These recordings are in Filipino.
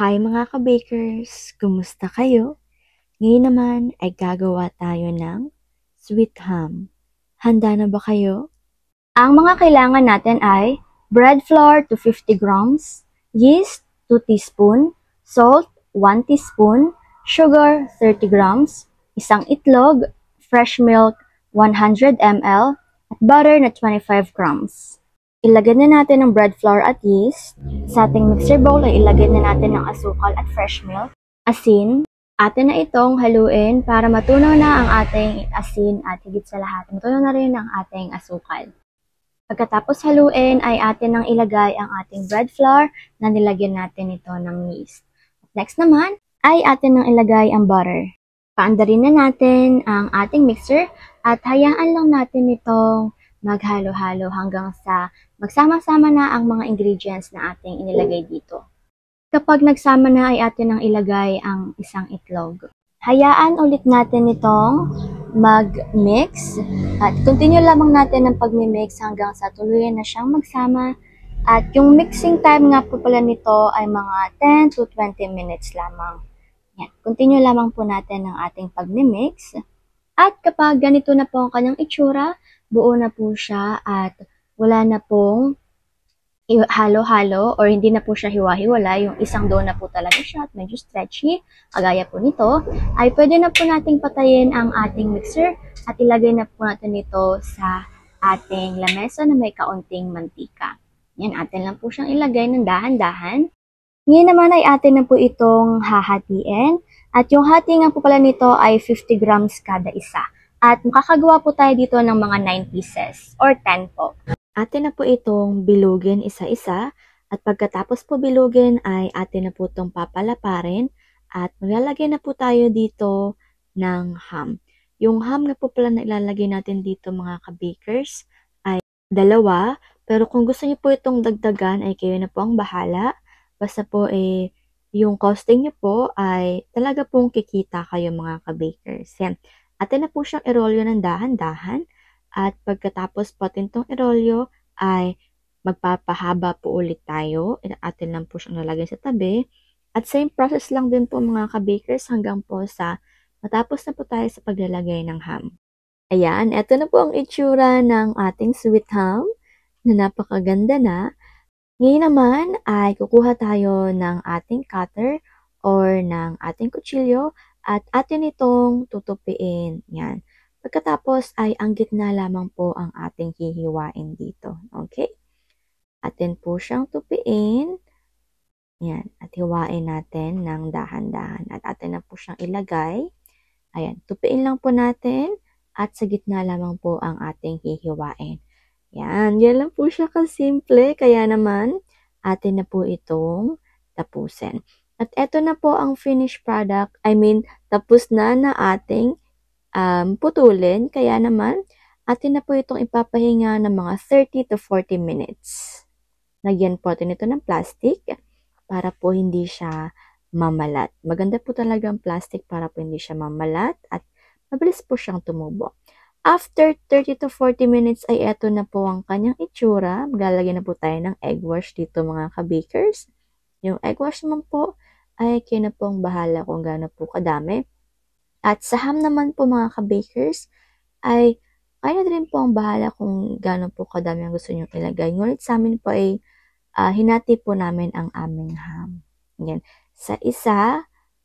Hi mga ka-bakers! Kumusta kayo? Ngayon naman ay gagawa tayo ng sweet ham. Handa na ba kayo? Ang mga kailangan natin ay bread flour 250 grams, yeast 2 teaspoon, salt 1 teaspoon, sugar 30 grams, isang itlog, fresh milk 100 ml, at butter na 25 grams. Ilagay na natin ang bread flour at yeast. Sa ating mixer bowl ay ilagay na natin ang asukal at fresh milk, asin. Atin na itong haluin para matunaw na ang ating asin at higit sa lahat, matunaw na rin ang ating asukal. Pagkatapos haluin ay atin nang ilagay ang ating bread flour na nilagyan natin ito ng yeast. Next naman ay atin nang ilagay ang butter. Paandarin na natin ang ating mixer at hayaan lang natin itong maghalo-halo hanggang sa magsama-sama na ang mga ingredients na ating inilagay dito. Kapag nagsama na ay atin nang ilagay ang isang itlog. Hayaan ulit natin itong mag-mix at continue lamang natin ang pag-mix hanggang sa tuluyan na siyang magsama. At yung mixing time nga po pala nito ay mga 10 to 20 minutes lamang. Yan. Continue lamang po natin ang ating pag-mix. At kapag ganito na po ang kanyang itsura, buo na po siya at wala na pong halo-halo or hindi na po siya hiwa-hiwala, yung isang dough na po talaga siya at medyo stretchy, kagaya po nito, ay pwede na po nating patayin ang ating mixer at ilagay na po natin ito sa ating lamesa na may kaunting mantika. Yan, atin lang po siyang ilagay ng dahan-dahan. Ngayon naman ay atin na po itong hahatiin at yung hati nga po pala nito ay 50 grams kada isa. At makakagawa po tayo dito ng mga 9 pieces or 10 po. Atin na po itong bilugin isa-isa at pagkatapos po bilugin ay atin na po itong papalaparin at maglalagay na po tayo dito ng ham. Yung ham na po pala na ilalagay natin dito mga ka-bakers ay 2, pero kung gusto niyo po itong dagdagan ay kayo na po ang bahala. Basta po yung costing niyo po ay talaga pong kikita kayo mga ka-bakers. Yan. Atin na po siyang irolyo ng dahan-dahan. At pagkatapos po atin itong irolyo ay magpapahaba po ulit tayo. Atin lang po siyang nalagay sa tabi. At same process lang din po mga ka-bakers hanggang po sa matapos na po tayo sa paglalagay ng ham. Ayan, eto na po ang itsura ng ating sweet ham na napakaganda na. Ngayon naman ay kukuha tayo ng ating cutter or ng ating kutsilyo at atin itong tutupiin. Yan. Pagkatapos ay ang gitna lamang po ang ating hihiwain dito. Okay? Atin po siyang tupiin. Yan. At hiwain natin ng dahan-dahan. At atin na po siyang ilagay. Ayan. Tupiin lang po natin. At sa gitna lamang po ang ating hihiwain. Yan. Yan lang po siya kasimple. Kaya naman, atin na po itong tapusin. At eto na po ang finished product. Tapos na ating putulin, kaya naman atin na po itong ipapahinga ng mga 30 to 40 minutes. Lagyan po natin ito ng plastic para po hindi siya mamalat. Maganda po talaga ang plastic para po hindi siya mamalat at mabilis po siyang tumubo. After 30 to 40 minutes ay eto na po ang kanyang itsura. Maglalagay na po tayo ng egg wash dito mga ka-bakers. Yung egg wash naman po ay kayo na po ang bahala kung gaano po kadami. At sa ham naman po mga ka-bakers, ay kayo na rin po ang bahala kung gaano po kadami ang gusto nyo ilagay. Ngunit sa amin po ay hinati po namin ang aming ham. Yan. Sa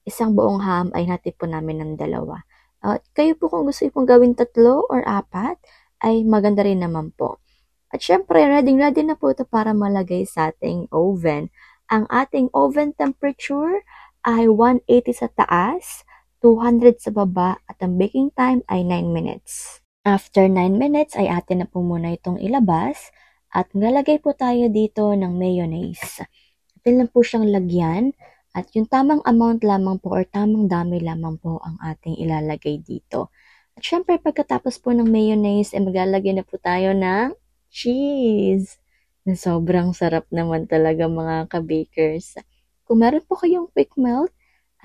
isang buong ham ay hinati po namin ng 2. At kayo po kung gusto pong gawin 3 or 4, ay maganda rin naman po. At syempre, ready na po ito para malagay sa ating oven. Ang ating oven temperature ay 180 sa taas, 200 sa baba at ang baking time ay 9 minutes. After 9 minutes ay atin na po muna itong ilabas at ngalagay po tayo dito ng mayonnaise. Atin lang po siyang lagyan at yung tamang amount lamang po or tamang dami lamang po ang ating ilalagay dito. At syempre pagkatapos po ng mayonnaise ay maglalagay na po tayo ng cheese. Na sobrang sarap naman talaga mga ka-bakers. Kung meron po kayong quick melt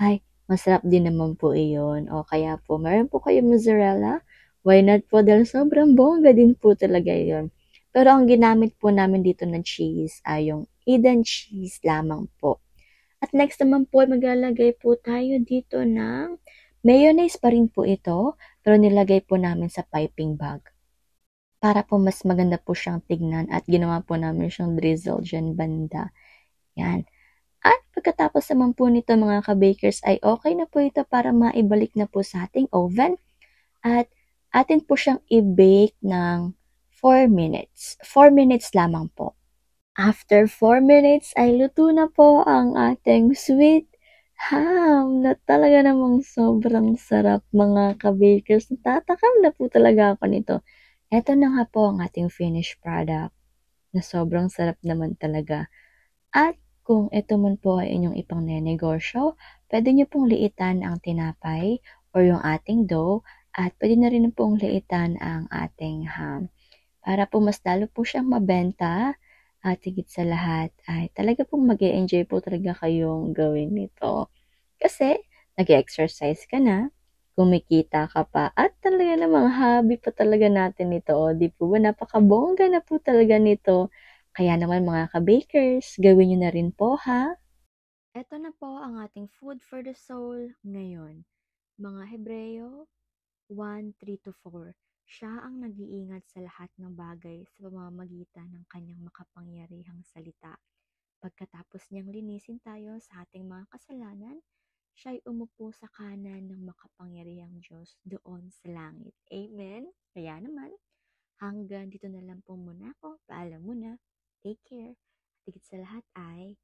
ay masarap din naman po iyon. O kaya po, meron po kayo mozzarella. Why not po? Dahil sobrang bongga din po talaga yun. Pero ang ginamit po namin dito na cheese ay yung Eden cheese lamang po. At next naman po, maglalagay po tayo dito ng mayonnaise pa rin po ito, pero nilagay po namin sa piping bag. Para po mas maganda po siyang tignan at ginawa po namin siyang drizzle dyan banda. Yan. At pagkatapos naman po nito mga ka-bakers ay okay na po ito para maibalik na po sa ating oven. At atin po siyang i-bake ng 4 minutes. 4 minutes lamang po. After 4 minutes ay luto na po ang ating sweet ham na talaga namang sobrang sarap mga ka-bakers. Tatakam na po talaga ako nito. Ito na nga po ang ating finished product na sobrang sarap naman talaga. At kung ito man po ay inyong ipang nenegosyo, pwede nyo pong liitan ang tinapay or yung ating dough at pwede na rin pong liitan ang ating ham. Para po mas lalo po siyang mabenta at higit sa lahat ay talaga pong mag-e-enjoy po talaga kayong gawin nito. Kasi nag-exercise ka na, kumikita ka pa, at talaga namang hobby pa talaga natin ito. O, di po ba napakabongga na po talaga nito. Kaya naman mga ka-bakers, gawin nyo na rin po ha. Ito na po ang ating food for the soul ngayon. Mga Hebreo 1:3-4. Siya ang nag-iingat sa lahat ng bagay sa pamamagitan ng kanyang makapangyarihang salita. Pagkatapos niyang linisin tayo sa ating mga kasalanan, siya'y umupo sa kanan ng makapangyarihang Diyos doon sa langit. Amen? Kaya naman, hanggang dito na lang po muna ako. Paalam muna. Take care. At higit sa lahat ay